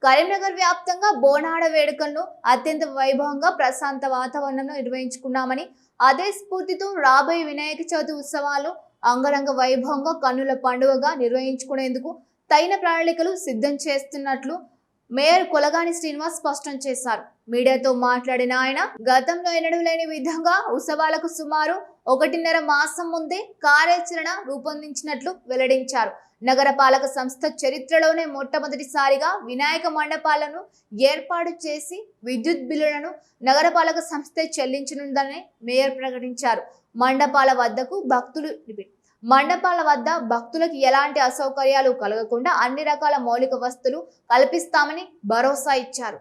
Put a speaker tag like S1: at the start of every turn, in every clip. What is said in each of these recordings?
S1: కరీంనగర్ వ్యాప్తంగా బోనాడ వేడుకలను అత్యంత వైభవంగా ప్రశాంత వాతావరణంలో నిర్వహించుకున్నామని, అదే స్ఫూర్తితో రాబోయే వినాయక చవితి ఉత్సవాలు అంగరంగ వైభవంగా కన్నుల పండుగగా నిర్వహించుకునేందుకు తగిన ప్రణాళికలు సిద్ధం చేస్తున్నట్లు మేయర్ కొలగాని శ్రీనివాస్ స్పష్టం చేశారు. మీడియాతో మాట్లాడిన ఆయన గతంలో ఎన్నడూ లేని విధంగా ఉత్సవాలకు సుమారు 1.5 మాసం ముందే కార్యాచరణ రూపొందించినట్లు వెల్లడించారు. నగరపాలక సంస్థ చరిత్రలోనే మొట్టమొదటిసారిగా వినాయక మండపాలను ఏర్పాటు చేసి విద్యుత్ బిల్లులను నగరపాలక సంస్థ చెల్లించనుందని మేయర్ ప్రకటించారు. మండపాల వద్ద భక్తులకు ఎలాంటి అసౌకర్యాలు కలగకుండా అన్ని రకాల మౌలిక వసతులు కల్పిస్తామని భరోసా ఇచ్చారు.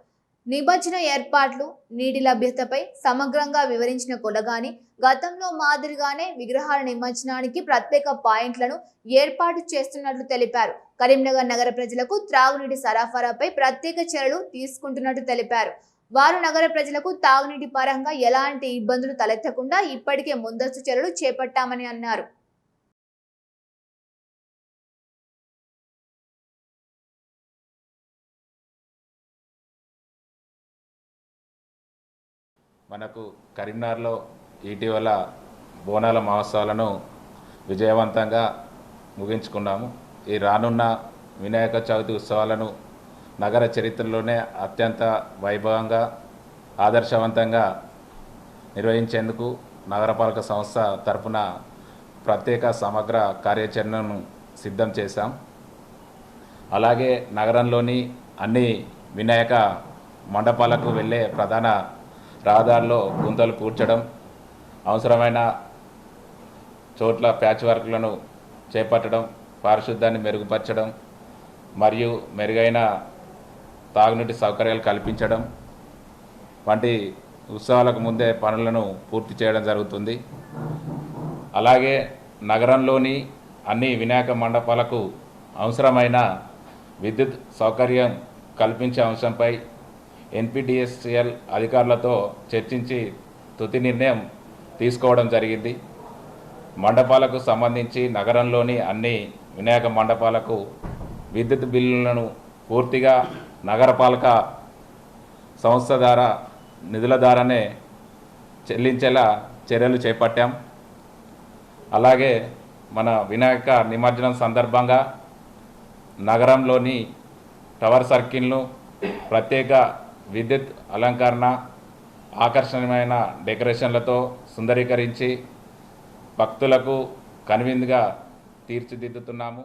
S1: నిమజ్జన ఏర్పాట్లు, నీటి లభ్యతపై సమగ్రంగా వివరించిన కొలగాని గతంలో మాదిరిగానే విగ్రహాల నిమజ్జనానికి ప్రత్యేక పాయింట్లను ఏర్పాటు చేస్తున్నట్లు తెలిపారు. కరీంనగర్ నగర ప్రజలకు త్రాగునీటి సరఫరాపై ప్రత్యేక చర్యలు తీసుకుంటున్నట్లు తెలిపారు. వారు నగర ప్రజలకు తాగునీటి పరంగా ఎలాంటి ఇబ్బందులు తలెత్తకుండా ఇప్పటికే ముందస్తు చర్యలు చేపట్టామని అన్నారు.
S2: మనకు కరీంనగర్లో ఇటీవల బోనాల మహోత్సవాలను విజయవంతంగా ముగించుకున్నాము. ఈ రానున్న వినాయక చవితి ఉత్సవాలను నగర చరిత్రలోనే అత్యంత వైభవంగా ఆదర్శవంతంగా నిర్వహించేందుకు నగరపాలక సంస్థ తరఫున ప్రత్యేక సమగ్ర కార్యాచరణను సిద్ధం చేశాం. అలాగే నగరంలోని అన్ని వినాయక మండపాలకు వెళ్ళే ప్రధాన రహదారిలో గుంతలు పూడ్చడం, అవసరమైన చోట్ల ప్యాచ్ వర్క్లను చేపట్టడం, పారిశుద్ధ్యాన్ని మెరుగుపరచడం మరియు మెరుగైన తాగునీటి సౌకర్యాలు కల్పించడం వంటి ఉత్సవాలకు ముందే పనులను పూర్తి చేయడం జరుగుతుంది. అలాగే నగరంలోని అన్ని వినాయక మండపాలకు అవసరమైన విద్యుత్ సౌకర్యం కల్పించే అంశంపై NPDSCL అధికారులతో చర్చించి తుది నిర్ణయం తీసుకోవడం జరిగింది. మండపాలకు సంబంధించి నగరంలోని అన్ని వినాయక మండపాలకు విద్యుత్ బిల్లులను పూర్తిగా నగరపాలక సంస్థ ద్వారా నిధుల ద్వారానే చెల్లించేలా చర్యలు చేపట్టాం. అలాగే మన వినాయక నిమజ్జనం సందర్భంగా నగరంలోని టవర్ సర్కిల్ను ప్రత్యేక విద్యుత్ అలంకరణ, ఆకర్షణీయమైన డెకరేషన్లతో సుందరీకరించి భక్తులకు కనువిందుగా తీర్చిదిద్దుతున్నాము.